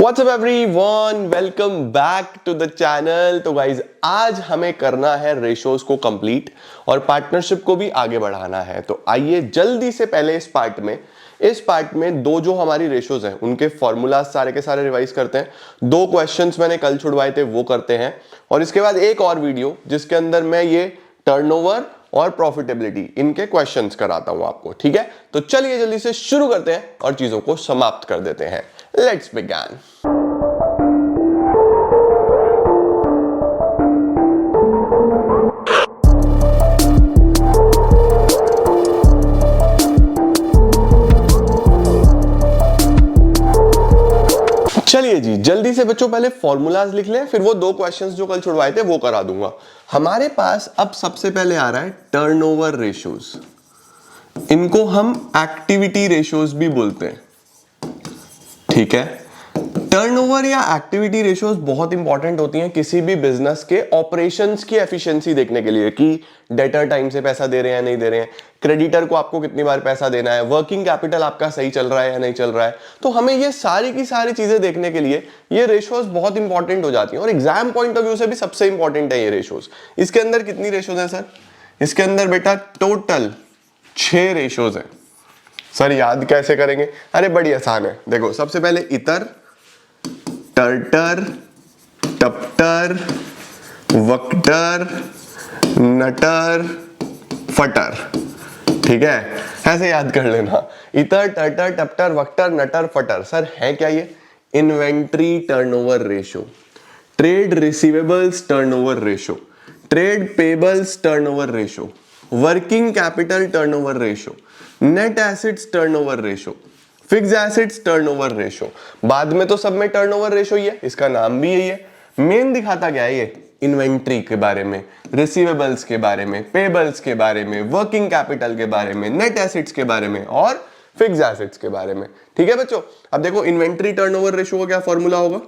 WhatsApp everyone, welcome back to the channel. तो guys आज हमें करना है रेशोज को कंप्लीट और पार्टनरशिप को भी आगे बढ़ाना है। तो आइए जल्दी से पहले इस पार्ट में दो जो हमारी रेशोज हैं उनके फॉर्मूलाज सारे के सारे रिवाइज करते हैं। दो क्वेश्चंस मैंने कल छुड़वाए थे वो करते हैं और इसके बाद एक और वीडियो जिसके अंदर मैं ये टर्नओवर और प्रॉफिटेबिलिटी इनके क्वेश्चंस कराता हूं आपको। ठीक है, तो चलिए जल्दी से शुरू करते हैं और चीजों को समाप्त कर देते हैं। Let's begin. चलिए जी जल्दी से बच्चों पहले फॉर्मूलाज लिख लें, फिर वो दो क्वेश्चंस जो कल छुड़वाए थे वो करा दूंगा। हमारे पास अब सबसे पहले आ रहा है टर्नओवर रेशोज। इनको हम एक्टिविटी रेशोज भी बोलते हैं। ठीक है, टर्नओवर या एक्टिविटी रेशोज बहुत इंपॉर्टेंट होती हैं किसी भी बिजनेस के ऑपरेशंस की एफिशिएंसी देखने के लिए कि डेटर टाइम से पैसा दे रहे हैं नहीं दे रहे हैं, क्रेडिटर को आपको कितनी बार पैसा देना है, वर्किंग कैपिटल आपका सही चल रहा है या नहीं चल रहा है। तो हमें ये सारी की सारी चीजें देखने के लिए ये रेशोज बहुत इंपॉर्टेंट हो जाती हैं और एग्जाम पॉइंट ऑफ व्यू से भी सबसे इंपॉर्टेंट है ये रेशोज। इसके अंदर कितनी रेशोज है सर? इसके अंदर बेटा टोटल 6 रेशोज है। सर याद कैसे करेंगे? अरे बड़ी आसान है, देखो सबसे पहले इतर, टर्टर, टप्टर, वक्टर, नटर, फटर। ठीक है, ऐसे याद कर लेना। इतर, टर्टर, टप्टर, वक्टर, नटर, फटर। सर है क्या ये? Inventory turnover ratio, trade receivables turnover ratio, trade payables turnover ratio, working capital turnover ratio, net assets turnover ratio, fix assets turnover ratio. बाद में तो सब में टर्नओवर रेशो ही है, इसका नाम भी यही है। मेन दिखाता क्या है ये? इन्वेंट्री के बारे में, रिसीवेबल्स के बारे में, पेबल्स के बारे में, वर्किंग कैपिटल के बारे में, नेट एसेट्स के बारे में और फिक्स एसेट्स के बारे में। ठीक है बच्चों, अब देखो इन्वेंट्री टर्नओवर रेशो का क्या फॉर्मूला होगा?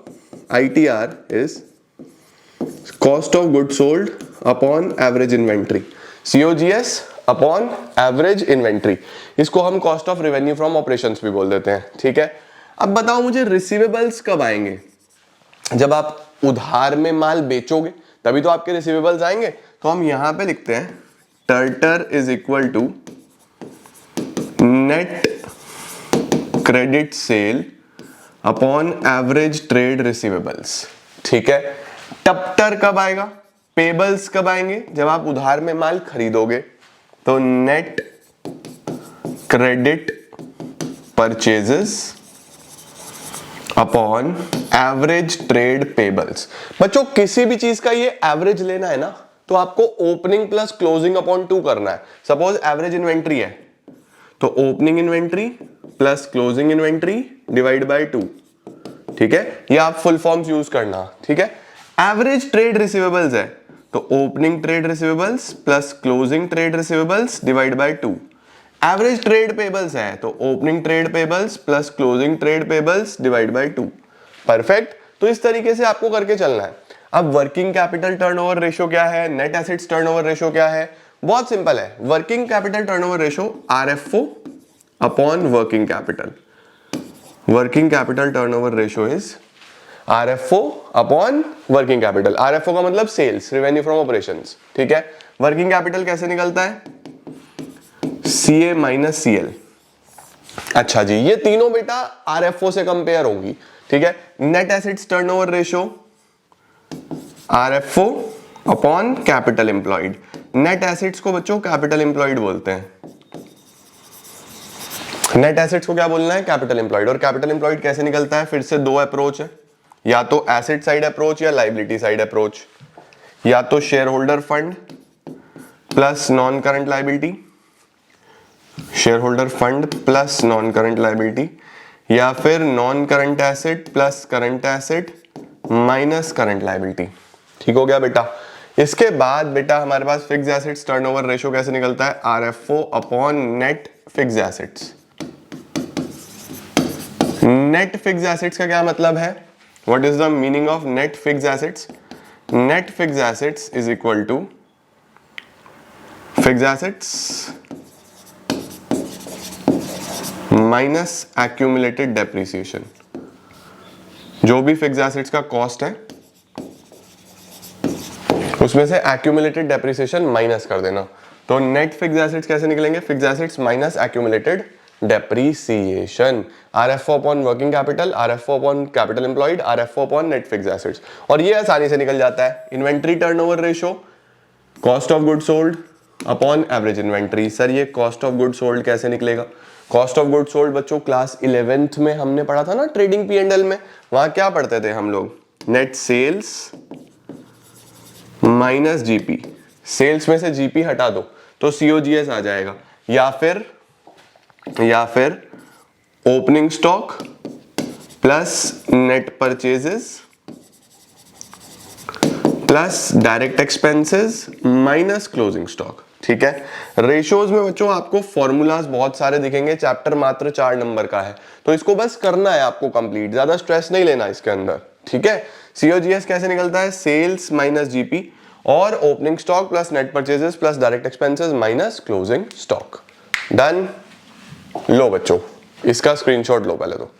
ITR is cost of good sold upon average inventory, COGS upon average inventory. इसको हम cost of revenue from operations भी बोल देते हैं। ठीक है, अब बताओ मुझे रिसीवेबल्स कब आएंगे? जब आप उधार में माल बेचोगे तभी तो आपके रिसीवेबल्स आएंगे। तो हम यहां पे लिखते हैं turnover is equal to net credit sale upon average trade receivables. ठीक है, टप्टर कब आएगा? पेबल्स कब आएंगे? जब आप उधार में माल खरीदोगे। तो net credit purchases upon average trade payables. बच्चों किसी भी चीज का ये एवरेज लेना है ना तो आपको ओपनिंग प्लस क्लोजिंग अपॉन 2 करना है। सपोज एवरेज इन्वेंट्री है तो opening inventory plus closing inventory divide by 2। ठीक है, ये आप फुल फॉर्म्स यूज करना। ठीक है, एवरेज ट्रेड रिसीवेबल्स है तो opening trade receivables plus closing trade receivables divide by 2। Average trade payables है तो opening trade payables plus closing trade payables divide by 2। Perfect, तो इस तरीके से आपको करके चलना है। अब वर्किंग कैपिटल टर्नओवर रेशो क्या है, नेट एसेट्स टर्नओवर रेशो क्या है? बहुत सिंपल है। Working capital turnover ratio RFO upon working capital. Working capital turnover ratio is RFO upon working capital. RFO का मतलब सेल्स, रेवेन्यू फ्रॉम ऑपरेशंस। ठीक है, वर्किंग कैपिटल कैसे निकलता है? CA minus CL। अच्छा जी, ये तीनों बेटा RFO से कंपेयर होंगी। ठीक है, net assets turnover ratio RFO upon capital employed. Net assets को बच्चों कैपिटल एम्प्लॉयड बोलते हैं। नेट एसेट्स को क्या बोलना है? Capital employed. और कैपिटल एम्प्लॉयड कैसे निकलता है? फिर से दो अप्रोच है, या तो एसेट साइड अप्रोच या लाइबिलिटी साइड अप्रोच। या तो share holder fund plus non current liability, share holder fund plus non current liability, या फिर non current asset plus current asset minus current liability. ठीक हो गया बेटा। इसके बाद बेटा हमारे पास फिक्स एसेट्स टर्नओवर रेशो कैसे निकलता है? RFO upon net fix assets. Net fix assets का क्या मतलब है? What is the meaning of net fixed assets? Net fixed assets is equal to fixed assets minus accumulated depreciation. जो भी fixed assets का कॉस्ट है उसमें से एक्यूमुलेटेड डेप्रिसिएशन माइनस कर देना। तो नेट फिक्स्ड एसेट्स कैसे निकलेंगे? Fixed assets minus accumulated depreciation, RFO upon working capital, RFO upon capital employed, RFO upon net fixed assets. और ये आसानी से निकल जाता है। Inventory turnover ratio, cost of good sold upon average inventory. Sir ये कॉस्ट ऑफ गुड सोल्ड कैसे निकलेगा? कॉस्ट ऑफ गुड सोल्ड बच्चों क्लास 11th में हमने पढ़ा था ना ट्रेडिंग P&L में। वहां क्या पढ़ते थे हम लोग? Net sales minus GP. Sales में से जीपी हटा दो तो सीओजीएस आ जाएगा, या फिर opening stock plus net purchases plus direct expenses minus closing stock. ठीक है। रेशियोज में बच्चों आपको फॉर्मूलाज बहुत सारे दिखेंगे, चैप्टर मात्र 4 नंबर का है, तो इसको बस करना है आपको कंप्लीट, ज्यादा स्ट्रेस नहीं लेना इसके अंदर। ठीक है। सीओजीएस कैसे निकलता है? सेल्स माइनस जीपी और opening stock plus net purchases plus direct expenses minus closing stock. Done. लो बच्चों इसका स्क्रीनशॉट लो पहले तो।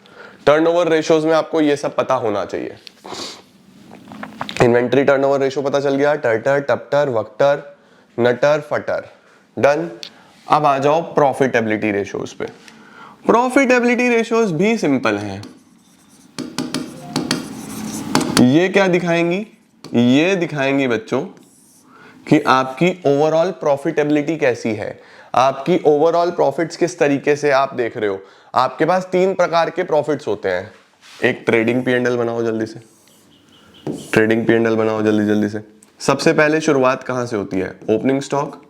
टर्नओवर रेशियोज में आपको ये सब पता होना चाहिए। इन्वेंट्री टर्नओवर रेशियो पता चल गया, टर्टर, टप्टर, वक्टर, नटर, फटर। डन। अब आ जाओ प्रॉफिटेबिलिटी रेशियोज पे। प्रॉफिटेबिलिटी रेशियोज भी सिंपल हैं। ये क्या दिखाएंगी? ये दिखाएंगी बच्चों कि आपकी ओवरऑल प्रॉफिटेबिलिटी कैसी है, आपकी ओवरऑल प्रॉफिट्स किस तरीके से आप देख रहे हो। आपके पास 3 प्रकार के प्रॉफिट्स होते हैं। एक ट्रेडिंग P&L बनाओ जल्दी से, ट्रेडिंग P&L बनाओ जल्दी से। सबसे पहले शुरुआत कहां से होती है? ओपनिंग स्टॉक,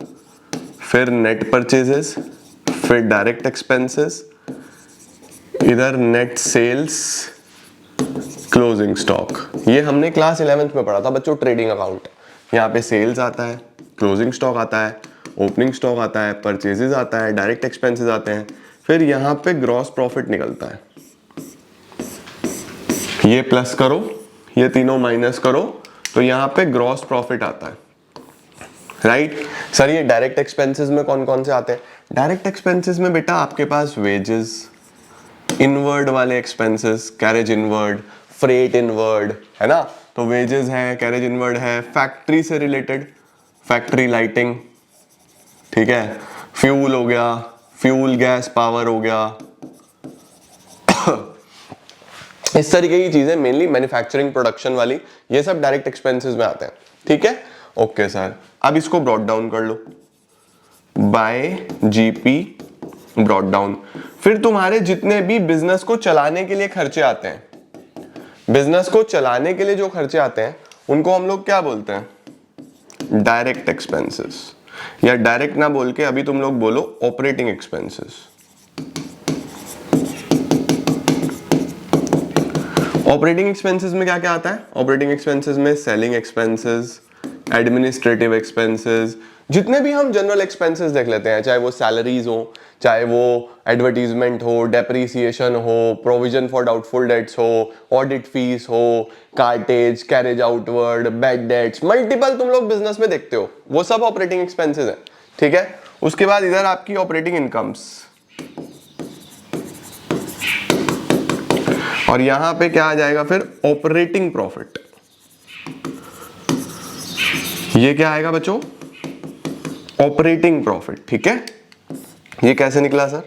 फिर नेट परचेजेस, फिर डायरेक्ट एक्सपेंसेस, इधर नेट सेल्स, क्लोजिंग स्टॉक। ये हमने क्लास 11th में पढ़ा था बच्चों, ट्रेडिंग अकाउंट। यहाँ पे सेल्स आता है, क्लोजिंग स्टॉक आता है, ओपनिंग स्टॉक आता है, परचेजेस आता है, डायरेक्ट एक्सपेंसेस आते हैं, फिर यहाँ पे ग्रॉस प्रॉफिट निकलता है। ये प्लस करो, ये तीनों माइनस करो, तो यहाँ पे ग्रॉस प्रॉफिट आता है। राइट। सर ये डायरेक्ट एक्सपेंसेस में कौन कौन से आते हैं? डायरेक्ट एक्सपेंसेस में बेटा आपके पास वेजेस, इनवर्ड वाले expenses, carriage inward, freight inward, है ना। तो वेजेस है, कैरेज इनवर्ड है, फैक्ट्री से रिलेटेड, फैक्ट्री लाइटिंग, ठीक है, फ्यूल हो गया, फ्यूल गैस पावर हो गया इस तरीके की चीजें, मेनली मैन्युफैक्चरिंग प्रोडक्शन वाली, ये सब डायरेक्ट एक्सपेंसेस में आते हैं। ठीक है। ओके सर, अब इसको ब्रॉट डाउन कर लो बाय जीपी ब्रॉट डाउन। फिर तुम्हारे जितने भी बिजनेस को चलाने के लिए खर्चे आते हैं, बिजनेस को चलाने के लिए जो खर्चे आते हैं उनको हम लोग क्या बोलते हैं? डायरेक्ट एक्सपेंसेस, या डायरेक्ट ना बोल के अभी तुम लोग बोलो ऑपरेटिंग एक्सपेंसेस। ऑपरेटिंग एक्सपेंसेस में क्या क्या आता है? ऑपरेटिंग एक्सपेंसेस में सेलिंग एक्सपेंसेस, एडमिनिस्ट्रेटिव एक्सपेंसेस, जितने भी हम जनरल एक्सपेंसेस देख लेते हैं, चाहे वो सैलरीज हो, चाहे वो एडवर्टीजमेंट हो, डेप्रीसिएशन हो, प्रोविजन फॉर डाउटफुल डेट्स हो, ऑडिट फीस हो, cartage, carriage outward, bad debts, multiple तुम लोग बिजनेस में देखते हो, वो सब ऑपरेटिंग एक्सपेंसेस है। ठीक है। उसके बाद इधर आपकी ऑपरेटिंग इनकम्स, और यहां पे क्या आ जाएगा फिर? Operating profit. ये क्या आएगा बच्चों? Operating profit. ठीक है। ये कैसे निकला सर?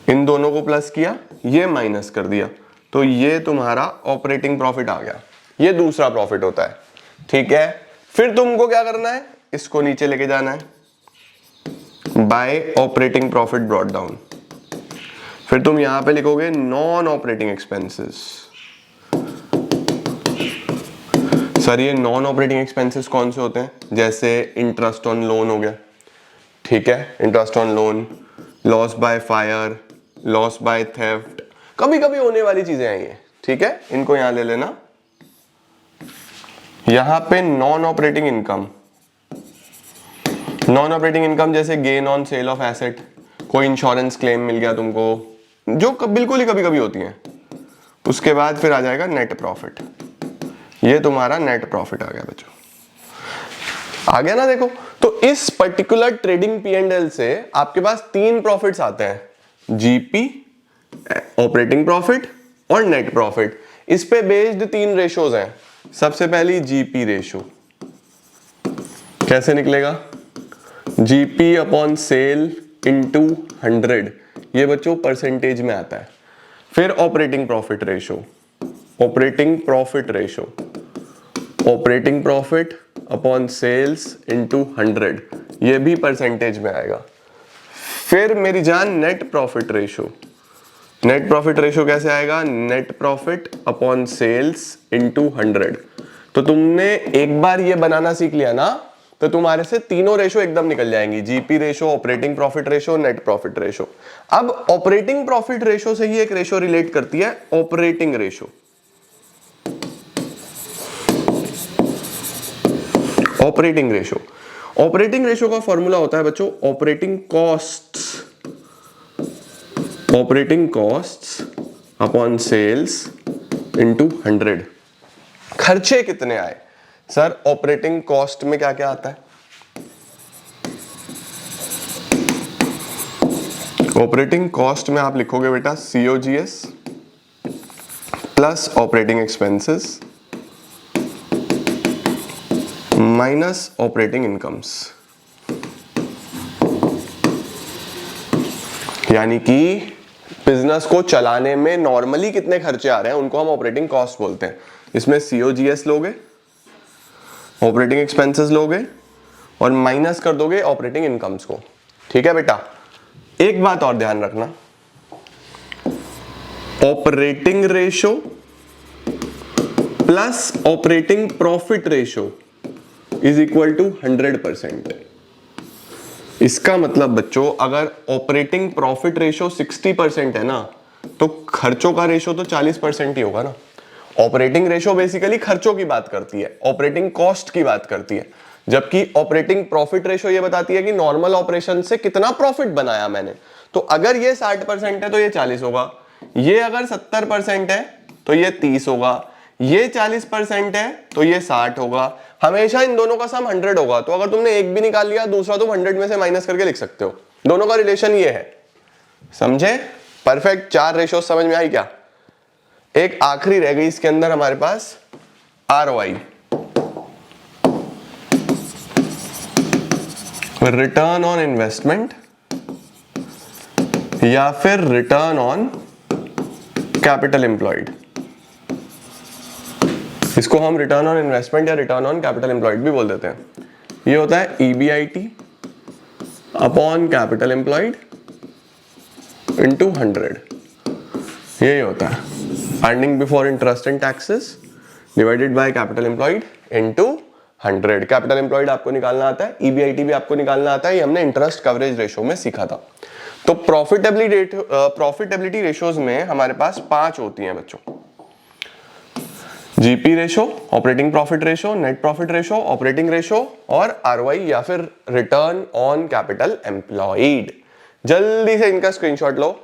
इन दोनों को प्लस किया, ये माइनस कर दिया, तो ये तुम्हारा ऑपरेटिंग प्रॉफिट आ गया। ये दूसरा प्रॉफिट होता है। ठीक है। फिर तुमको क्या करना है? इसको नीचे लेके जाना है bye operating profit brought down. फिर तुम यहां पे लिखोगे नॉन ऑपरेटिंग एक्सपेंसेस। सर ये नॉन ऑपरेटिंग एक्सपेंसेस कौन से होते हैं? जैसे इंटरेस्ट ऑन लोन हो गया, ठीक है, interest on loan, loss by fire, loss by theft, कभी कभी होने वाली चीजें हैं ये। ठीक है, इनको यहां ले लेना। यहां पे non operating income, non operating income जैसे gain on sale of asset, कोई इंश्योरेंस क्लेम मिल गया तुमको, जो बिल्कुल ही कभी कभी होती हैं। उसके बाद फिर आ जाएगा नेट प्रॉफिट। ये तुम्हारा नेट प्रॉफिट आ गया बच्चों, आ गया ना। देखो तो इस पर्टिकुलर ट्रेडिंग P&L से आपके पास 3 प्रॉफिट्स आते हैं, जीपी, ऑपरेटिंग प्रॉफिट और नेट प्रॉफिट। इस पे बेस्ड 3 रेशोज हैं। सबसे पहली जीपी रेशो, कैसे निकलेगा? जीपी अपॉन सेल इंटू 100, ये बच्चों परसेंटेज में आता है। फिर operating profit ratio, operating profit ratio, operating profit upon sales into 100, ये भी परसेंटेज में आएगा। फिर मेरी जान net profit ratio, net profit ratio कैसे आएगा? Net profit upon sales into 100। तो तुमने एक बार ये बनाना सीख लिया ना, तो तुम्हारे से तीनों रेशो एकदम निकल जाएंगी, GP ratio, operating profit ratio, net profit ratio. अब ऑपरेटिंग प्रॉफिट रेशो से ही एक रेशो रिलेट करती है, operating ratio. Operating ratio, operating ratio का फॉर्मूला होता है बच्चों operating costs, operating costs upon sales into 100। खर्चे कितने आए? सर ऑपरेटिंग कॉस्ट में क्या क्या आता है? ऑपरेटिंग कॉस्ट में आप लिखोगे बेटा COGS plus operating expenses minus operating incomes, यानी कि बिजनेस को चलाने में नॉर्मली कितने खर्चे आ रहे हैं उनको हम ऑपरेटिंग कॉस्ट बोलते हैं। इसमें COGS लोगे, ऑपरेटिंग एक्सपेंसेस लोगे और माइनस कर दोगे ऑपरेटिंग इनकम्स को। ठीक है बेटा, एक बात और ध्यान रखना, operating ratio plus operating profit ratio is equal to 100%। इसका मतलब बच्चों अगर ऑपरेटिंग प्रॉफिट रेशो 60% है ना, तो खर्चों का रेशो तो 40% ही होगा ना। ऑपरेटिंग रेशो बेसिकली खर्चों की बात करती है, ऑपरेटिंग कॉस्ट की बात करती है, जबकि ऑपरेटिंग प्रॉफिट रेशो ये बताती है कि नॉर्मल ऑपरेशन से कितना प्रॉफिट बनाया मैंने। तो अगर ये 60% है तो ये 40 होगा, ये अगर 70% है तो ये 30 होगा, ये 40% है तो ये 60 होगा। हमेशा इन दोनों का सम 100 होगा। तो अगर तुमने एक भी निकाल लिया, दूसरा तुम 100 में से माइनस करके लिख सकते हो। दोनों का रिलेशन ये है, समझे? परफेक्ट। 4 रेशो समझ में आई क्या? एक आखिरी रह गई इसके अंदर हमारे पास ROI, रिटर्न ऑन इन्वेस्टमेंट या फिर रिटर्न ऑन कैपिटल एम्प्लॉयड। इसको हम रिटर्न ऑन इन्वेस्टमेंट या रिटर्न ऑन कैपिटल एम्प्लॉयड भी बोल देते हैं। ये होता है EBIT upon capital employed into 100, यही होता है earning before interest and taxes divided by capital employed into 100। Capital employed आपको निकालना आता है, EBIT भी आपको निकालना आता है, ये हमने इंटरेस्ट कवरेज रेशो में सीखा था। तो प्रॉफिटेबिलिटी रेशोज में हमारे पास 5 होती हैं बच्चों, GP ratio, operating profit ratio, net profit ratio, operating ratio और ROI या फिर रिटर्न ऑन कैपिटल एम्प्लॉयड। जल्दी से इनका स्क्रीनशॉट लो,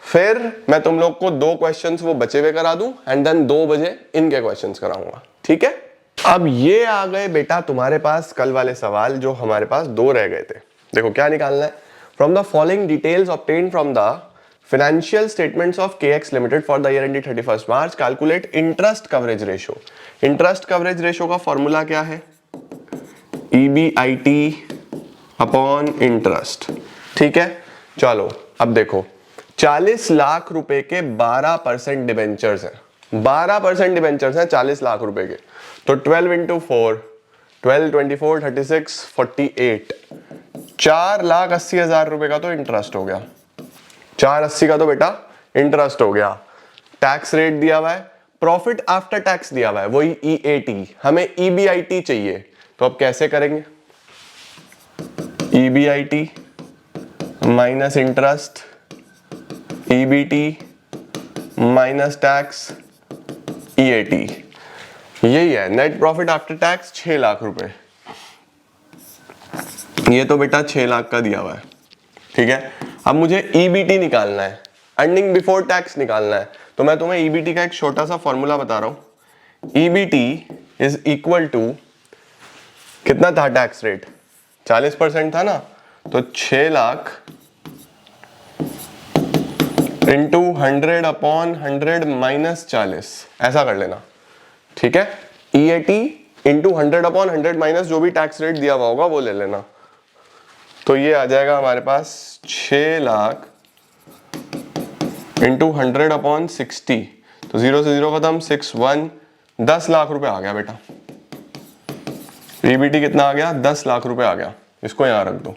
फिर मैं तुम लोग को 2 क्वेश्चंस वो बचे हुए करा दूं एंड देन 2 बजे इनके क्वेश्चंस कराऊंगा। ठीक है, अब ये आ गए बेटा तुम्हारे पास कल वाले सवाल जो हमारे पास 2 रह गए थे। देखो क्या निकालना है, from the following details obtained from the financial statements of KX Limited for the year ending 31st March, calculate interest coverage ratio। interest coverage ratio का फॉर्मूला क्या है? EBIT upon interest. ठीक है, चलो अब देखो 40 लाख रुपए के 12% डिबेंचर्स हैं, 12% डिबेंचर्स हैं 40 लाख रुपए के। तो 12 इंटू 4, 12, 24, 36, 48, 4,80,000 रुपए का तो इंटरेस्ट हो गया। 480 का तो बेटा इंटरेस्ट हो गया। टैक्स रेट दिया हुआ है, प्रॉफिट आफ्टर टैक्स दिया हुआ है वही EAT, हमें EBIT चाहिए। तो अब कैसे करेंगे? EBIT minus interest, EBT minus tax, EAT, यही है net profit after tax 6 lakh रुपए। ये तो बेटा 6 लाख का दिया हुआ है। ठीक है, अब मुझे EBT निकालना है, अर्निंग बिफोर टैक्स निकालना है। तो मैं तुम्हें EBT का एक छोटा सा फॉर्मूला बता रहा हूं। EBT इज इक्वल टू, कितना था टैक्स रेट? 40% था ना, तो 6 लाख इंटू 100/100 माइनस 40, ऐसा कर लेना, ठीक है। EAT इंटू 100/100 माइनस जो भी टैक्स रेट दिया हुआ होगा वो ले लेना। तो ये आ जाएगा हमारे पास 6 लाख इंटू 100/60, तो 0 से 0 खत्म, 6 1, 10 लाख रुपए आ गया बेटा। EBT कितना आ गया? 10 लाख रुपए आ गया। इसको यहां रख दो,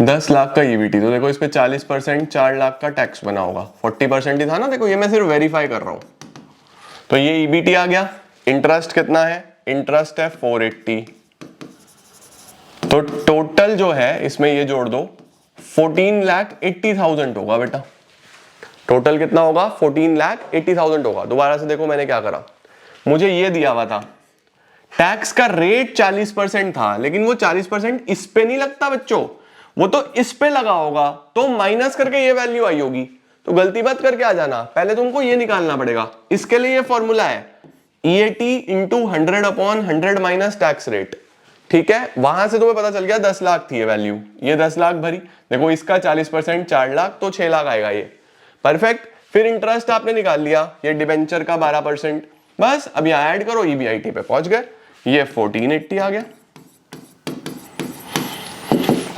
10 लाख का EBT। तो देखो इस पे 40% 4 लाख का टैक्स बना होगा, 40% ही था ना। देखो ये मैं सिर्फ वेरीफाई कर रहा हूं। तो ये EBT आ गया। इंटरेस्ट कितना है? इंटरेस्ट है 480। तो टोटल जो है इसमें ये जोड़ दो, 14,80,000 होगा बेटा। टोटल कितना होगा? 14,80,000 होगा। दोबारा से देखो मैंने क्या करा, मुझे ये दिया हुआ था टैक्स का रेट 40% था, लेकिन वो 40% इस पे नहीं लगता बच्चों, वो तो इस पे लगा होगा, तो माइनस करके ये वैल्यू आई होगी। तो गलती मत करके आ जाना, पहले तुमको ये निकालना पड़ेगा। इसके लिए ये फॉर्मूला है EAT into 100/100 minus tax rate, ठीक है। वहां से तुम्हें पता चल गया 10 लाख थी ये वैल्यू, ये 10 लाख भरी। देखो इसका 40% 4 लाख, तो 6 लाख आएगा ये, परफेक्ट। फिर इंटरेस्ट आपने निकाल लिया, ये डिबेंचर का 12%, बस अब यहां ऐड करो, EBIT पे पहुंच गए, ये 1480 आ गया।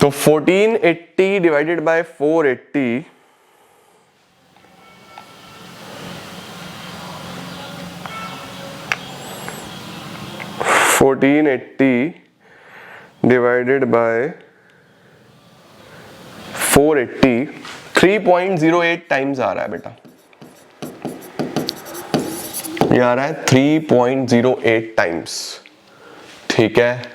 तो 1480 divided by 480, divided by 480 3.08 times आ रहा है बेटा। ये आ रहा है 3.08 टाइम्स, ठीक है।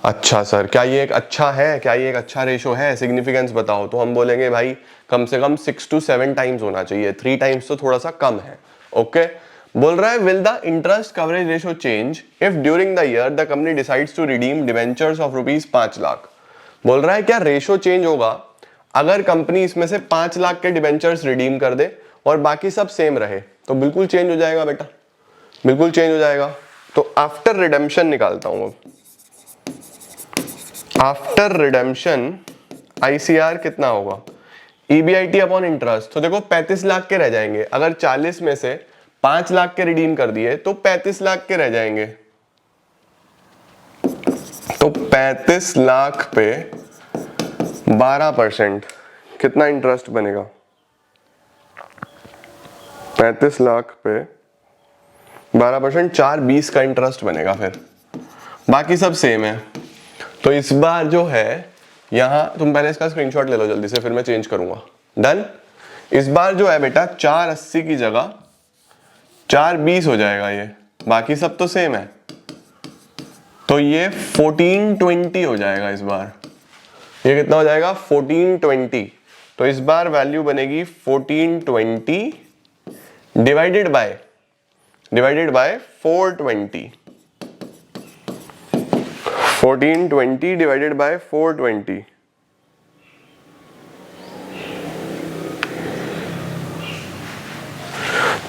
अच्छा सर, क्या ये एक अच्छा है? क्या ये एक अच्छा रेशो है? सिग्निफिकेंस बताओ। तो हम बोलेंगे भाई कम से कम 6 to 7 टाइम्स होना चाहिए, 3 टाइम्स तो थोड़ा सा कम है। ओके, बोल रहा है will the interest coverage ratio change if during the year the company decides to redeem debentures of ₹5 lakh. बोल रहा है क्या रेशो चेंज होगा अगर कंपनी इसमें से 5 लाख के डिवेंचर्स रिडीम कर दे और बाकी सब सेम रहे? तो बिल्कुल चेंज हो जाएगा बेटा, बिल्कुल चेंज हो जाएगा। तो आफ्टर रिडेम्पशन निकालता हूं। आफ्टर रिडेम्पशन ICR कितना होगा? EBIT upon interest. तो देखो 35 लाख के रह जाएंगे, अगर 40 में से 5 लाख के रिडीम कर दिए तो 35 लाख के रह जाएंगे। तो 35 लाख पे 12% कितना इंटरेस्ट बनेगा? 35 लाख पे 12% 420 का इंटरेस्ट बनेगा। फिर बाकी सब सेम है। तो इस बार जो है यहां, तुम पहले इसका स्क्रीनशॉट ले लो जल्दी से, फिर मैं चेंज करूंगा। डन। इस बार जो है बेटा 480 की जगह 420 हो जाएगा ये, बाकी सब तो सेम है। तो ये 1420 हो जाएगा इस बार। ये कितना हो जाएगा? 1420। तो इस बार वैल्यू बनेगी 1420 डिवाइडेड बाय 420। 1420 divided by 420,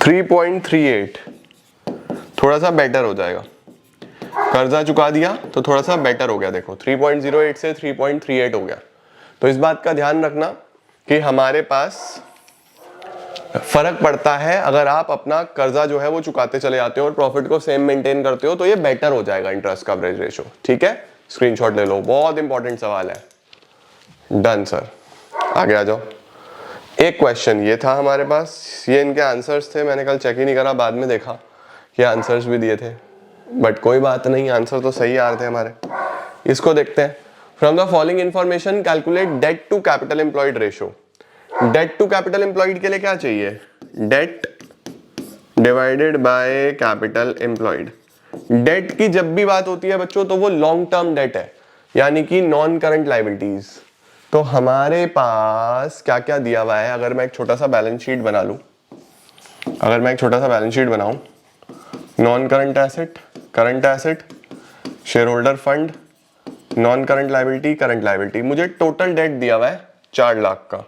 3.38। थोड़ा सा बेटर हो जाएगा, कर्जा चुका दिया तो थोड़ा सा बेटर हो गया। देखो 3.08 से 3.38 हो गया। तो इस बात का ध्यान रखना कि हमारे पास फर्क पड़ता है अगर आप अपना कर्जा जो है वो चुकाते चले जाते हो और प्रॉफिट को सेम मेंटेन करते हो, तो ये बेटर हो जाएगा इंटरेस्ट कवरेज रेशो, ठीक है। स्क्रीनशॉट ले लो, बहुत इंपॉर्टेंट सवाल है। डन सर, आगे आ जाओ। एक क्वेश्चन ये था हमारे पास, ये इनके आंसर्स थे। मैंने कल चेक ही नहीं करा, बाद में देखा ये आंसर्स भी दिए थे, बट कोई बात नहीं, आंसर तो सही आ रहे थे हमारे। इसको देखते हैं। From the following information calculate debt to capital employed ratio. Debt to capital employed के लिए क्या चाहिए? Debt divided by capital employed. Debt की जब भी बात होती है बच्चों तो वो लॉन्ग टर्म डेट है, यानी कि नॉन करंट लायबिलिटीज। तो हमारे पास क्या क्या दिया हुआ है? अगर मैं एक छोटा सा बैलेंस शीट बना लूं, अगर मैं एक छोटा सा बैलेंस शीट बनाऊं, non current asset, current asset, share holder fund, non current liability, current liability. मुझे टोटल डेट दिया हुआ है 4 लाख का,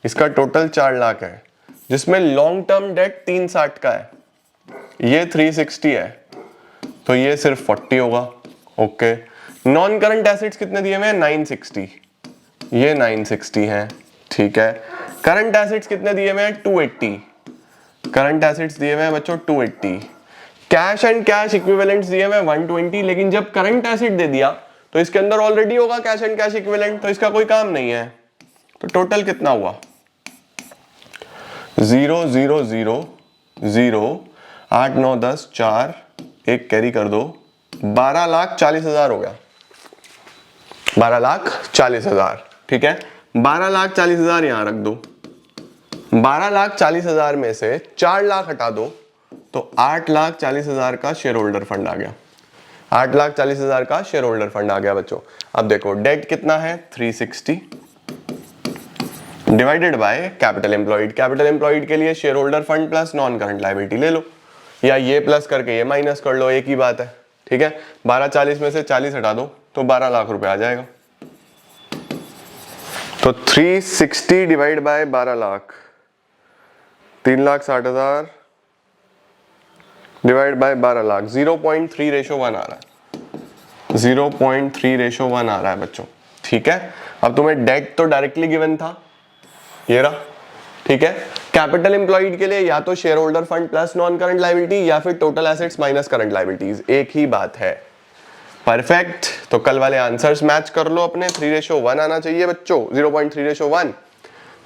इसका टोटल 4 लाख है, जिसमें लॉन्ग टर्म डेट 360 का है, ये 360 है, तो ये सिर्फ 40 होगा। ओके, नॉन करंट एसेट्स कितने दिए हुए हैं? 960, ये 960 है, ठीक है। करंट एसेट्स कितने दिए हुए हैं 280, करंट एसेट्स दिए हुए हैं बच्चों 280, कैश एंड कैश इक्विवेलेंट्स दिए हुए हैं 120, लेकिन जब करंट एसेट दे दिया तो इसके अंदर ऑलरेडी होगा कैश एंड कैश इक्विवेलेंट, तो इसका कोई काम नहीं है। तो टोटल कितना हुआ 0 0 0 0 8 9 10 4 एक कैरी कर दो 12,40,000 हो गया, 12,40,000। ठीक है, 12,40,000 यहां रख दो, 12,40,000 में से 4 लाख हटा दो तो 8,40,000 का शेयर होल्डर फंड आ गया, 8,40,000 का शेयर होल्डर फंड आ गया बच्चों। अब देखो डेट कितना है 360 divided by capital employed, capital employed के लिए share holder fund plus non current liability ले लो, या ये प्लस करके ये माइनस कर लो, एक ही बात है। ठीक है, 12,40 में से 40 हटा दो तो 12 लाख रुपए आ जाएगा। तो 360 divide by 12 lakh 3,60,000 divide by 12 lakh 0.3:1 आ रहा है, 0.3:1 आ रहा है बच्चों। ठीक है, अब तुम्हें डेट तो डायरेक्टली गिवन था, ये रहा। ठीक है, कैपिटल एम्प्लॉयड के लिए या तो share holder fund plus non current liability या फिर total assets minus current liabilities, एक ही बात है। परफेक्ट, तो कल वाले आंसर्स मैच कर लो अपने, 3:1 आना चाहिए बच्चों, 0.3:1।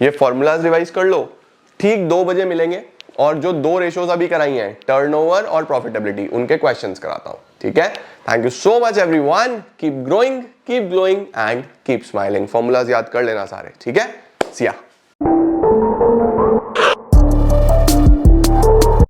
ये फॉर्मूलाज रिवाइज कर लो, ठीक 2 बजे मिलेंगे और जो 2 रेशोज अभी कराई हैं टर्नओवर और प्रॉफिटेबिलिटी, उनके क्वेश्चंस कराता हूं। ठीक है, thank you so much everyone, keep growing, keep glowing and keep smiling. Formulas याद कर लेना सारे। ठीक है, सिया।